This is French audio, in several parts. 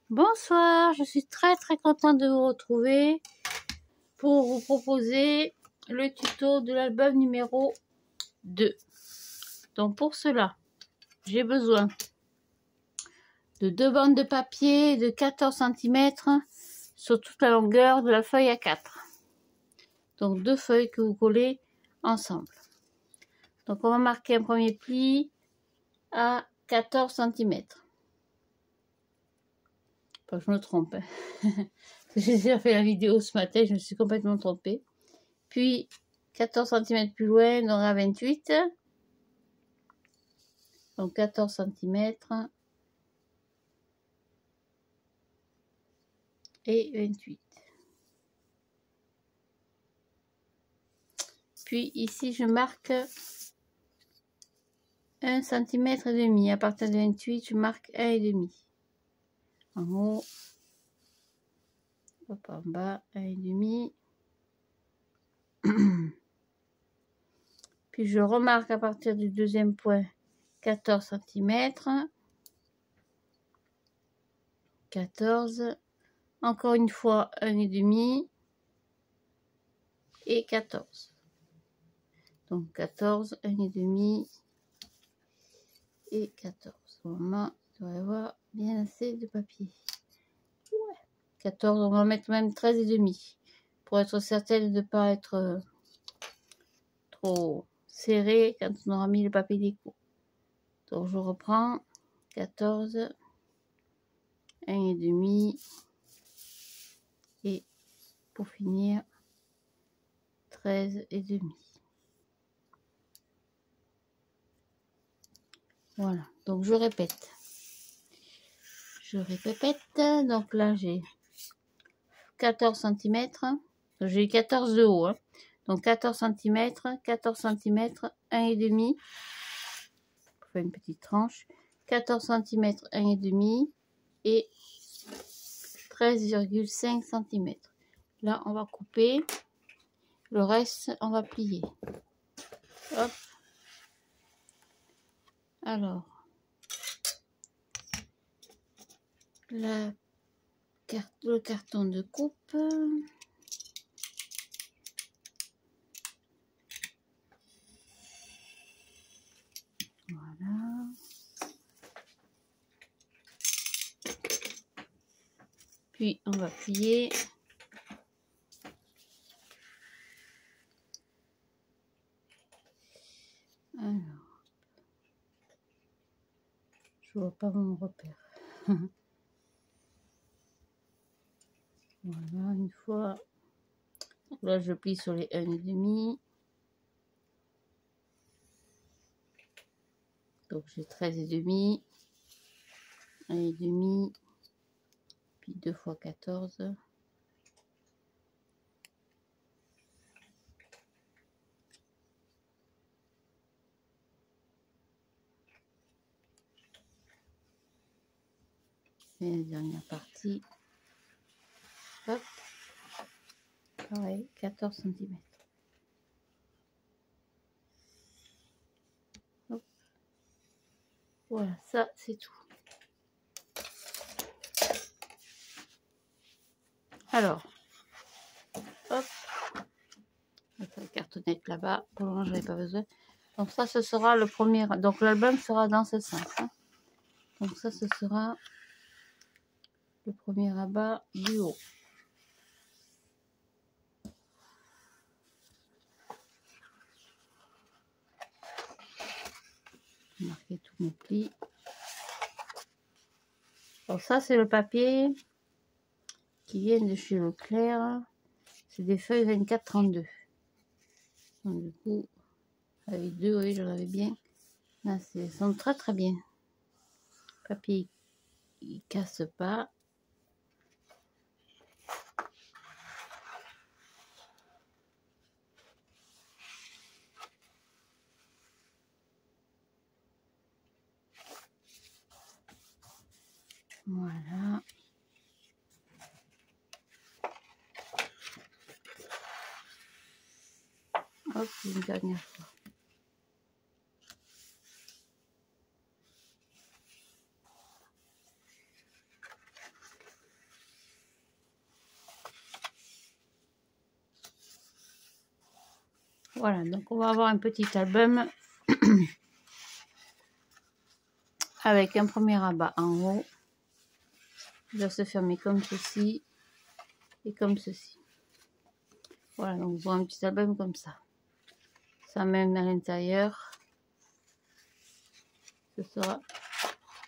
Bonsoir, je suis très contente de vous retrouver pour vous proposer le tuto de l'album numéro 2. Donc pour cela, j'ai besoin de 2 bandes de papier de 14 cm sur toute la longueur de la feuille A4. Donc 2 feuilles que vous collez ensemble. Donc on va marquer un premier pli à 14 cm. Pas que je me trompe. J'ai déjà fait la vidéo ce matin, je me suis complètement trompée. Puis 14 cm plus loin, on aura 28. Donc 14 cm et 28. Puis ici, je marque 1 cm et demi. À partir de 28, je marque 1,5. En haut, hop, en bas, 1,5. Puis je remarque à partir du deuxième point 14 cm. 14. Encore une fois, 1,5. Et 14. Donc 14, 1,5 et 14. Normalement, il doit y avoir bien assez de papier. Ouais. 14, on va mettre même 13,5 pour être certaine de ne pas être trop serré quand on aura mis le papier déco. Donc je reprends 14, 1,5 et pour finir 13,5. Voilà, donc je répète. Donc là j'ai 14 cm. J'ai 14 de haut. Hein. Donc 14 cm, 14 cm, 1,5. Pour faire une petite tranche. 14 cm, 1,5 et 13,5 cm. Là, on va couper. Le reste, on va plier. Hop. Alors. Le carton de coupe. Voilà. Puis on va plier. Alors. Je vois pas mon repère. Voilà, une fois. Là, je plie sur les 1,5. Donc, j'ai 13,5. 1,5. Puis 2 fois 14. Et la dernière partie. Hop. Pareil, 14 cm. Hop. Voilà, ça c'est tout. Alors, hop. On va faire la cartonnette là-bas. Pour le moment, je n'avais pas besoin. Donc ça, ce sera le premier. Donc l'album sera dans ce sens. Hein. Donc ça, ce sera le premier rabat du haut. Marquer tous mes plis. Alors ça, c'est le papier qui vient de chez Leclerc. C'est des feuilles 24-32. Donc du coup, avec 2, oui, j'en avais bien. Là, ils sont très bien. Le papier, il casse pas. Voilà. Hop, une dernière fois. Voilà, donc on va avoir un petit album avec un premier rabat en haut. Il va se fermer comme ceci et comme ceci. Voilà, donc vous aurez un petit album comme ça. Ça même à l'intérieur. Ce sera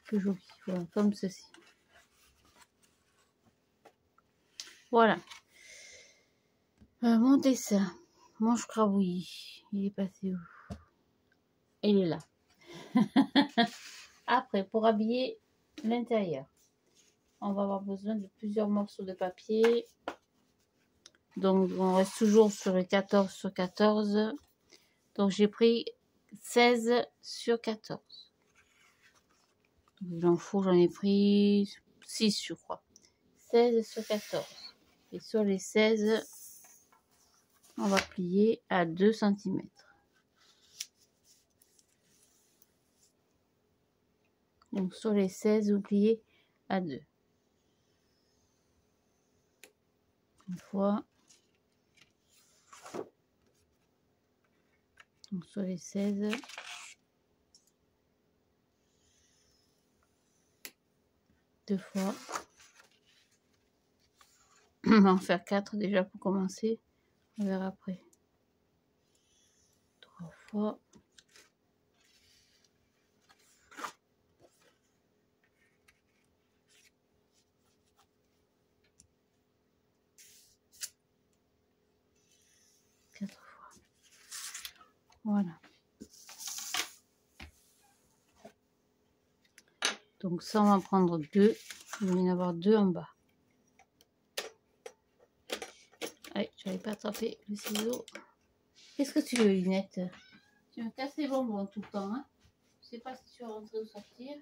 plus joli. Voilà, comme ceci. Voilà. Mon dessin. Mon crabouillis. Il est passé où? Il est là. Après, pour habiller l'intérieur, on va avoir besoin de plusieurs morceaux de papier. Donc, on reste toujours sur le 14 sur 14. Donc, j'ai pris 16 sur 14. Il en faut, j'en ai pris 6, je crois. 16 sur 14. Et sur les 16, on va plier à 2 cm. Donc, sur les 16, vous pliez à 2. Une fois. Donc, sur les 16. Deux fois. On va en faire 4 déjà pour commencer. On verra après. 3 fois. Voilà. Donc ça, on va en prendre 2. Il va y en avoir 2 en bas. Allez, j'avais pas attrapé le ciseau. Qu'est-ce que tu veux, Lunette? Tu me casses les bonbons tout le temps, hein? Je sais pas si tu vas rentrer ou sortir.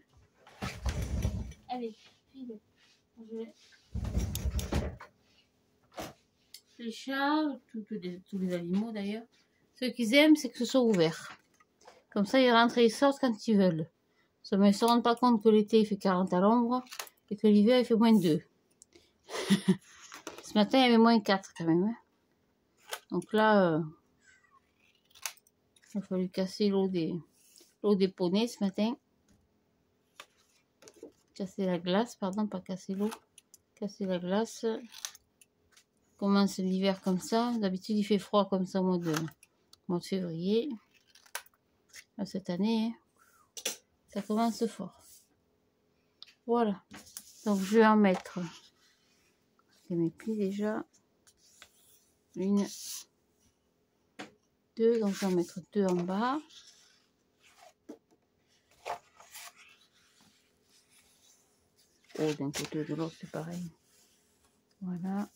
Allez, file. Les chats, tous les animaux d'ailleurs, ce qu'ils aiment, c'est que ce soit ouvert. Comme ça, ils rentrent et ils sortent quand ils veulent. Mais ils ne se rendent pas compte que l'été, il fait 40 à l'ombre et que l'hiver, il fait moins 2. Ce matin, il y avait moins 4 quand même. Hein. Donc là, il a fallu casser l'eau des poneys ce matin. Casser la glace, pardon, pas casser l'eau. Casser la glace. Commence l'hiver comme ça. D'habitude, il fait froid comme ça au mois de février. Cette année, hein, ça commence fort. Voilà. Donc, je vais en mettre. Je mes plis déjà. 1, 2. Donc, je vais en mettre 2 en bas. Oh, d'un côté ou de l'autre, c'est pareil. Voilà.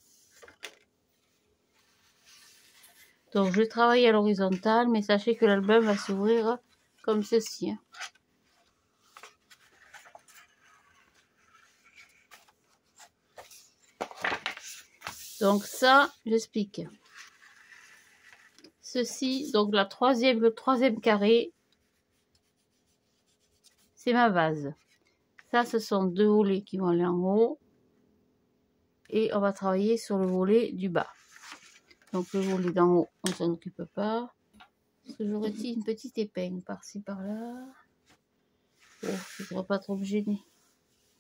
Donc, je travaille à l'horizontale, mais sachez que l'album va s'ouvrir comme ceci. Hein. Donc, ça, j'explique. Ceci, donc le troisième carré, c'est ma vase. Ça, ce sont 2 volets qui vont aller en haut. Et on va travailler sur le volet du bas. Donc, le volet d'en haut, on ne s'en occupe pas. Parce que j'aurais dit une petite épingle par-ci, par-là. Oh, je ne devrais pas trop me gêner.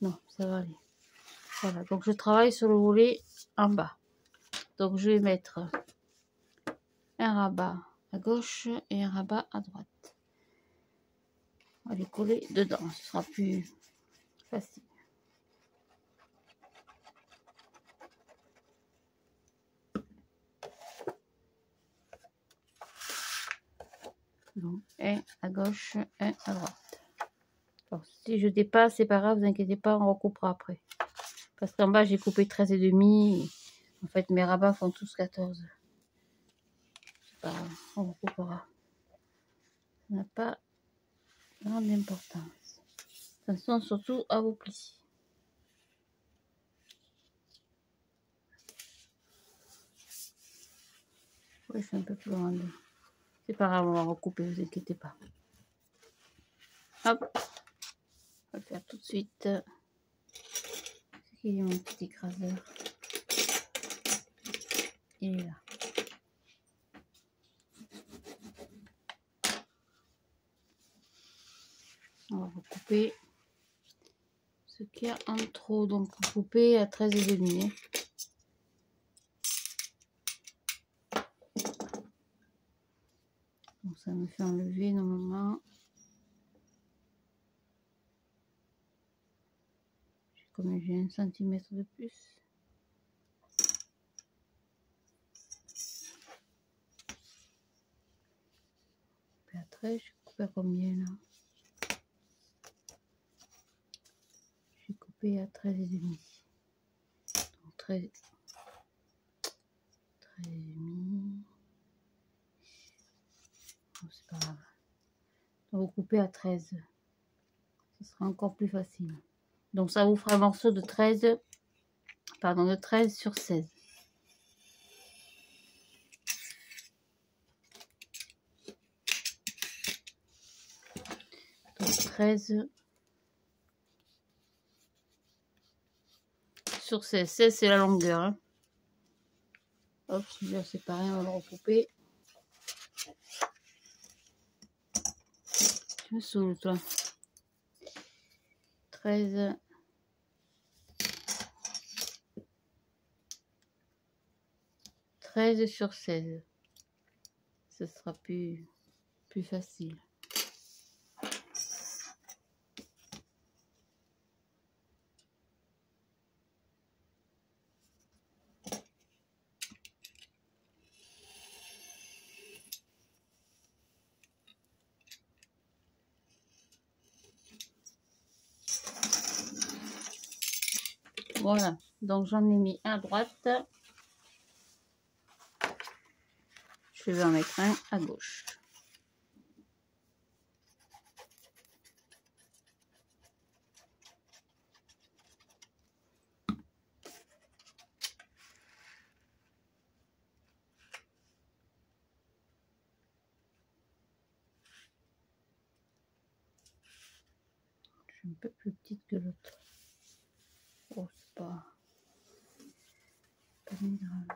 Non, ça va aller. Voilà, donc je travaille sur le volet en bas. Donc, je vais mettre un rabat à gauche et un rabat à droite. On va les coller dedans, ce sera plus facile. Donc, un à gauche, un à droite. Alors, si je dépasse, c'est pas grave, vous inquiétez pas, on recoupera après. Parce qu'en bas, j'ai coupé 13,5. En fait, mes rabats font tous 14. C'est pas grave, on recoupera. Ça n'a pas grande importance. Attention surtout à vos plis. Oui, c'est un peu plus grande. C'est pas grave, on va recouper, vous inquiétez pas. Hop, on va le faire tout de suite. Il est mon petit écraseur. Il est là. recouper ce qu'il y a en trop. Donc vous coupez à 13,5. Donc ça me fait enlever normalement. Comme j'ai 1 centimètre de plus. À 13, je coupe à combien là? J'ai coupé à 13,5. Donc 13,5. Bon, c'est pas grave. Donc vous coupez à 13. Ce sera encore plus facile. Donc ça vous fera un morceau de 13. Pardon, de 13 sur 16. Donc 13 sur 16. 16 c'est la longueur. Hein. Hop, celui-là c'est pareil, on va le recouper. Tu me saoules toi. 13. 13 sur 16. Ce sera plus facile. Voilà, donc j'en ai mis un à droite. Je vais en mettre un à gauche. Je suis un peu plus petite que l'autre. Oh, c'est pas bien grave.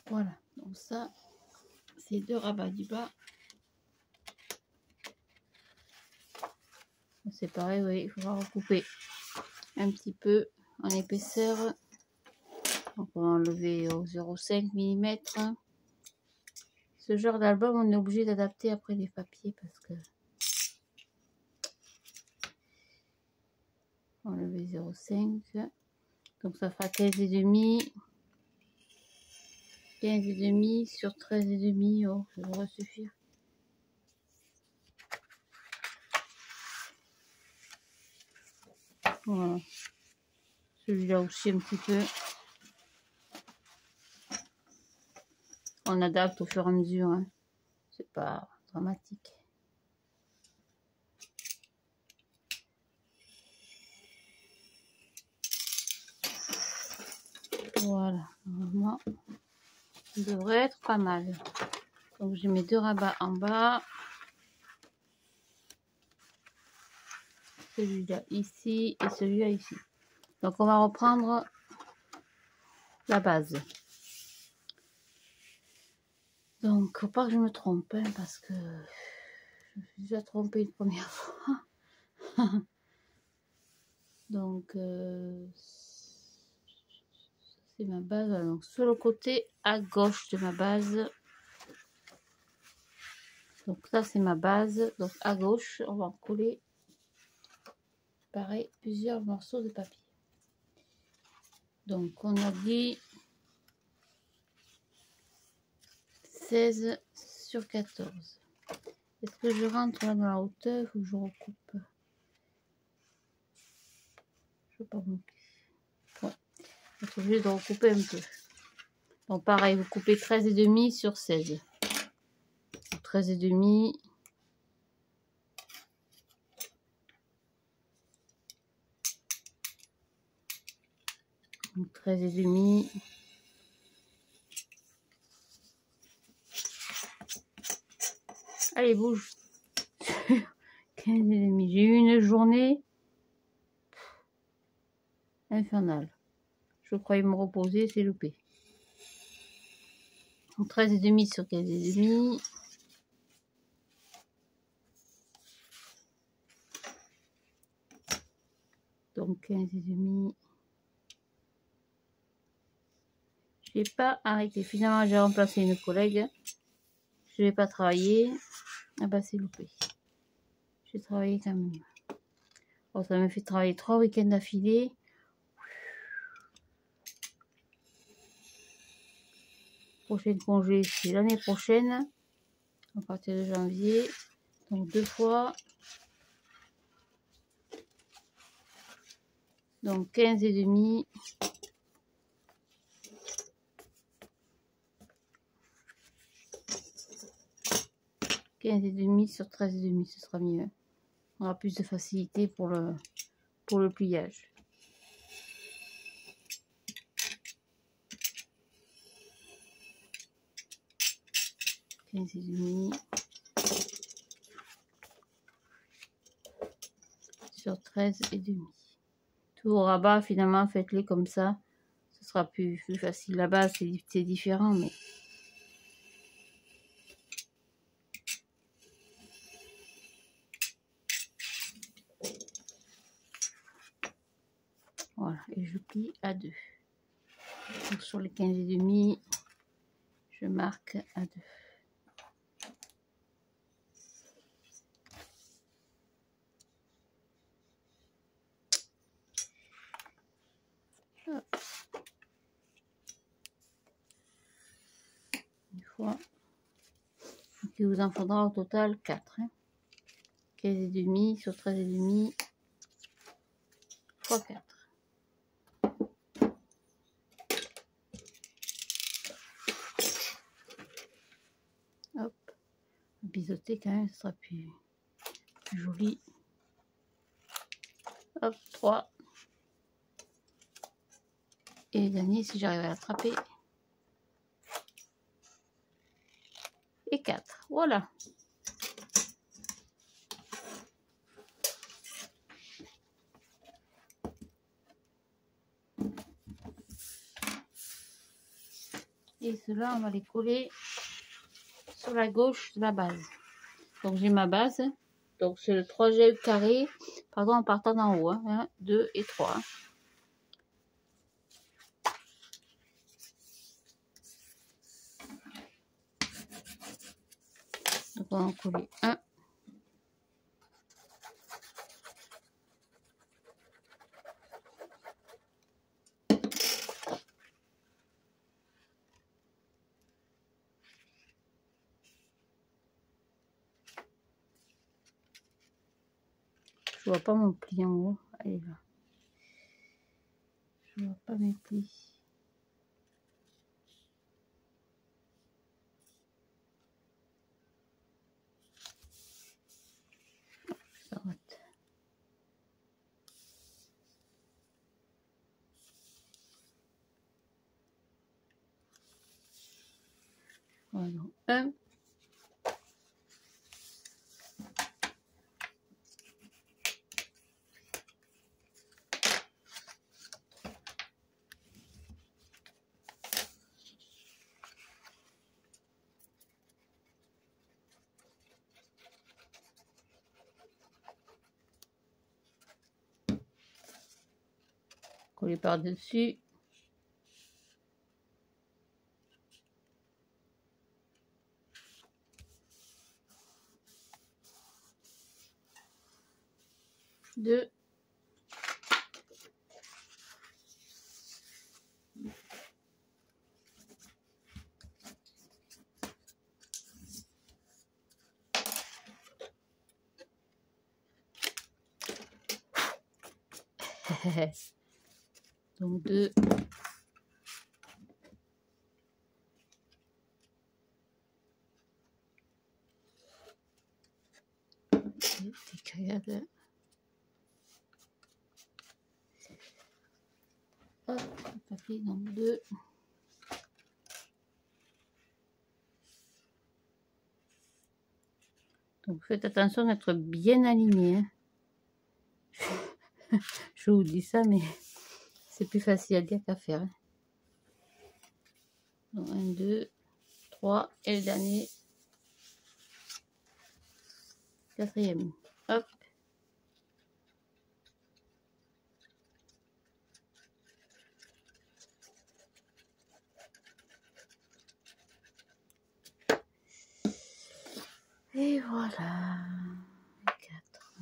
Voilà, donc ça, c'est 2 rabats du bas. C'est pareil, oui, il faudra recouper un petit peu en épaisseur. Donc on va enlever au 0,5 mm. Ce genre d'album, on est obligé d'adapter après les papiers parce que enlever 0,5. Donc ça fera 15,5. 15,5 sur 13,5. Oh, ça devrait suffire. Voilà. Celui-là aussi un petit peu. On adapte au fur et à mesure. Hein. C'est pas dramatique. Voilà. Normalement, ça devrait être pas mal. Donc j'ai mes 2 rabats en bas. Celui-là ici et celui-là ici. Donc on va reprendre la base. Donc faut pas que je me trompe hein, parce que je me suis déjà trompée une première fois. Donc c'est ma base. Donc sur le côté à gauche de ma base. Donc ça c'est ma base. Donc à gauche on va coller pareil plusieurs morceaux de papier. Donc on a dit 16 sur 14. Est-ce que je rentre là dans la hauteur ou je recoupe? Je sais pas non plus. Ouais. Je suis obligée de recouper un peu. Donc pareil, vous coupez 13,5 sur 16. 13,5. Donc 13,5. Allez, bouge. 15,5. J'ai eu une journée infernale. Je croyais me reposer, c'est loupé. Donc 13,5 sur 15,5. Donc 15 et demi. J'ai pas arrêté. Finalement, j'ai remplacé une collègue. Je vais pas travailler. Ah bah c'est loupé. J'ai travaillé quand même. Oh, ça m'a fait travailler 3 week-ends d'affilée. Prochain congé, c'est l'année prochaine. À partir de janvier. Donc 2 fois. Donc 15 et demi. 15 et demi sur 13 et demi, ce sera mieux. On aura plus de facilité pour le pliage. Et demi sur 13 et demi. Tout au rabat, finalement, faites-les comme ça. Ce sera plus facile. Là-bas, c'est différent, mais... Voilà, et je plie à 2. Donc sur les 15 et demi, je marque à 2. Hop. Une fois. Donc il vous en faudra au total 4. Hein. 15 et demi sur 13 et demi fois 4. Hop. Biseauter quand même, ce sera plus joli. Hop, 3. Et le dernier, si j'arrive à l'attraper. Et 4. Voilà. Et cela, on va les coller sur la gauche de la base. Donc j'ai ma base. Donc c'est le 3G carré. Pardon, en partant d'en haut. 1, 2 et 3. Donc on va en coller un. Je vois pas mon pli en haut. Allez là. Je vois pas mes plis. Ça rate. Voilà, donc 1. Coller par-dessus. Deux. Donc 2. Décalade. Hop, papier, donc 2. Donc faites attention d'être bien aligné. Hein. Je vous dis ça, mais c'est plus facile à dire qu'à faire. Hein. Donc 1, 2, 3 et le dernier. 4e. Hop. Et voilà. 4.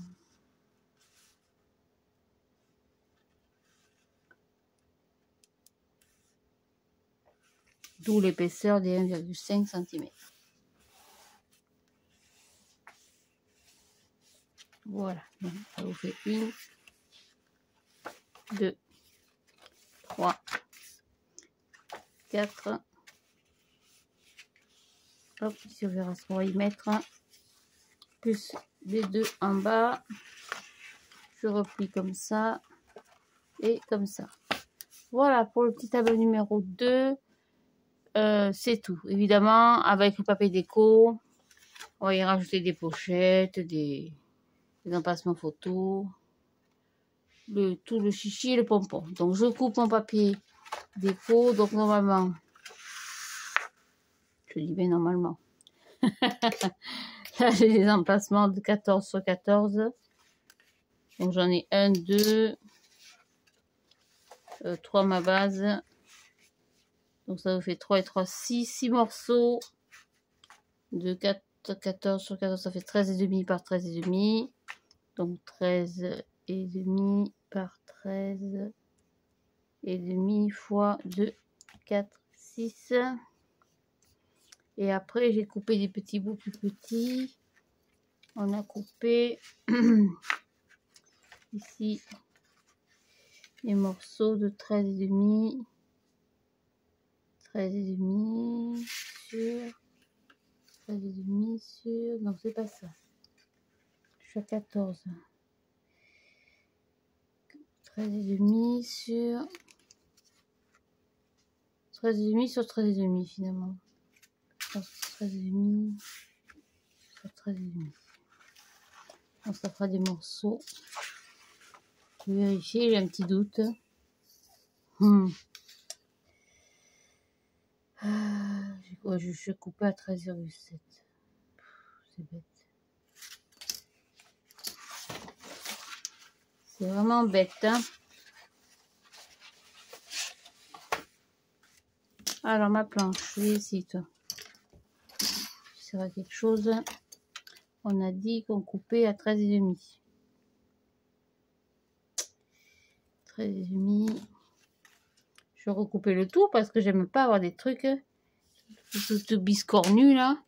D'où l'épaisseur des 1,5 cm. Voilà, donc ça vous fait 1, 2, 3, 4. Hop, ici on verra ce qu'on va y mettre. Plus les 2 en bas. Je replie comme ça et comme ça. Voilà pour le petit tableau numéro 2. C'est tout. Évidemment, avec le papier déco, on va y rajouter des pochettes, des emplacements photos, tout le chichi et le pompon. Donc je coupe mon papier déco. Donc normalement, je dis bien normalement. Là j'ai des emplacements de 14 sur 14. Donc j'en ai 1, 2, 3 ma base. Donc ça vous fait 3 et 3, 6 morceaux de 14 sur 14, ça fait 13,5 par 13,5. Donc 13,5 par 13,5 fois 2, 4, 6. Et après, j'ai coupé des petits bouts plus petits. On a coupé ici les morceaux de 13,5. 13,5 sur 13,5 sur... Non, c'est pas ça. Je suis à 14. 13,5 sur 13,5 sur 13,5 finalement. 13,5 sur 13,5. Donc ça fera des morceaux. Je vais vérifier, j'ai un petit doute. Je coupe à 13,7. C'est bête. C'est vraiment bête, hein. Alors ma planche, je vais ici, toi. Ça va quelque chose. On a dit qu'on coupait à 13,5. 13,5. Je vais recouper le tout parce que j'aime pas avoir des trucs tout biscornus là.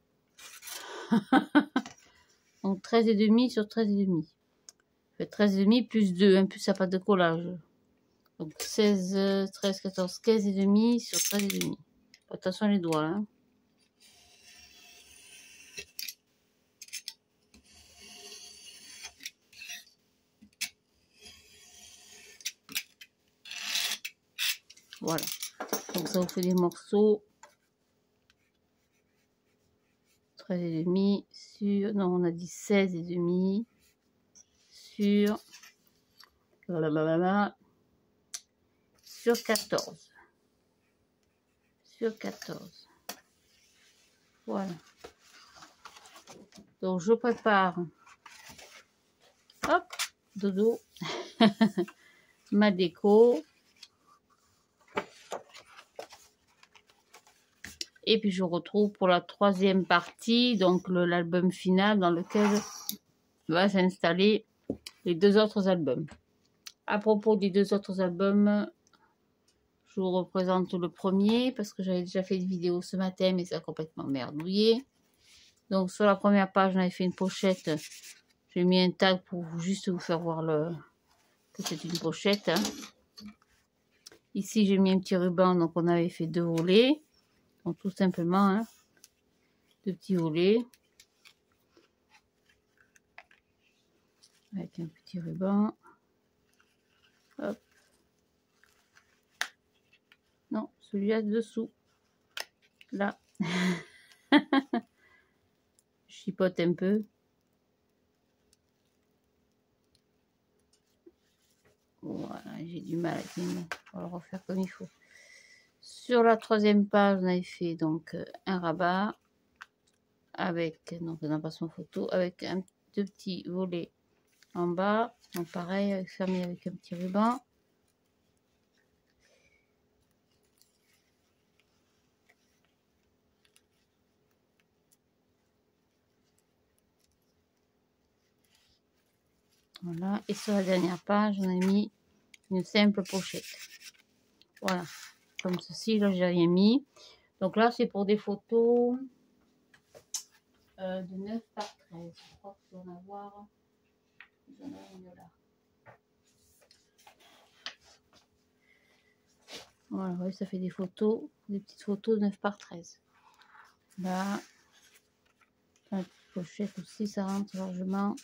Donc 13,5 sur 13,5. Fait 13,5 plus 2, hein, plus ça pas de collage. Donc 16, 13, 14, 15,5 sur 13,5. Attention les doigts là. Hein. Voilà. Donc ça vous fait des morceaux. 13,5 sur... Non, on a dit 16,5 sur... Sur 14. Sur 14. Voilà. Donc je prépare. Hop, dodo. Ma déco. Et puis je retrouve pour la troisième partie, donc l'album final dans lequel va s'installer les 2 autres albums. À propos des 2 autres albums, je vous représente le premier parce que j'avais déjà fait une vidéo ce matin, mais ça a complètement merdouillé. Donc sur la première page, on avait fait une pochette. J'ai mis un tag pour juste vous faire voir que c'est une pochette. Hein. Ici, j'ai mis un petit ruban, donc on avait fait 2 volets. Donc tout simplement, hein, 2 petits volets. Avec un petit ruban. Hop. Non, celui-là dessous. Là. Je chipote un peu. Voilà, j'ai du mal avec les mots. On va le refaire comme il faut. Sur la troisième page, on avait fait donc un rabat avec donc un emplacement photo avec 2 petits volets en bas. Donc pareil, fermé avec un petit ruban. Voilà, et sur la dernière page, on a mis une simple pochette. Voilà, comme ceci, là j'ai rien mis. Donc là c'est pour des photos de 9 par 13. Je crois que je dois en avoir. J'en ai une là. Voilà, oui, ça fait des photos, des petites photos de 9 par 13. Là, la petite pochette aussi, ça rentre largement.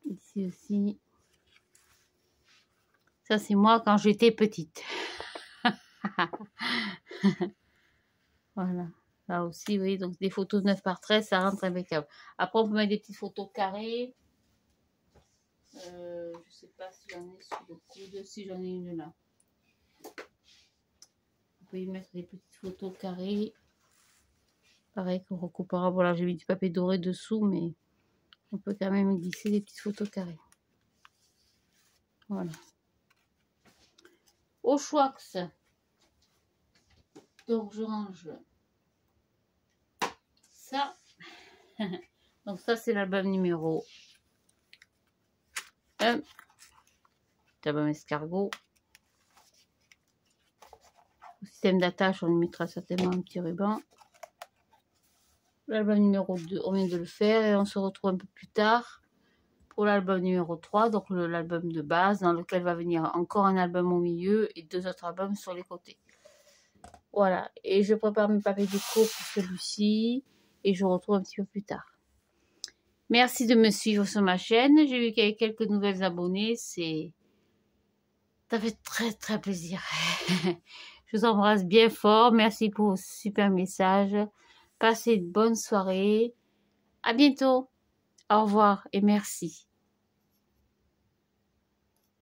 Ici aussi. Ça, c'est moi quand j'étais petite. Voilà. Là aussi, oui, donc des photos de 9 par 13, ça rentre impeccable. Après, on peut mettre des petites photos carrées. Je sais pas si j'en ai sur le coude. Si j'en ai une là. Vous pouvez mettre des petites photos carrées. Pareil qu'on recoupera. Voilà, j'ai mis du papier doré dessous, mais on peut quand même glisser des petites photos carrées. Voilà. Au Schwax. Donc je range ça. Donc ça c'est l'album numéro 1. L'album escargot. Au système d'attache, on lui mettra certainement un petit ruban. L'album numéro 2, on vient de le faire et on se retrouve un peu plus tard pour l'album numéro 3, donc l'album de base dans lequel va venir encore un album au milieu et 2 autres albums sur les côtés. Voilà, et je prépare mes papiers déco pour celui-ci et je vous retrouve un petit peu plus tard. Merci de me suivre sur ma chaîne. J'ai vu qu'il y avait quelques nouvelles abonnés. Ça fait très très plaisir. Je vous embrasse bien fort. Merci pour vos super messages. Passez une bonne soirée. À bientôt. Au revoir et merci.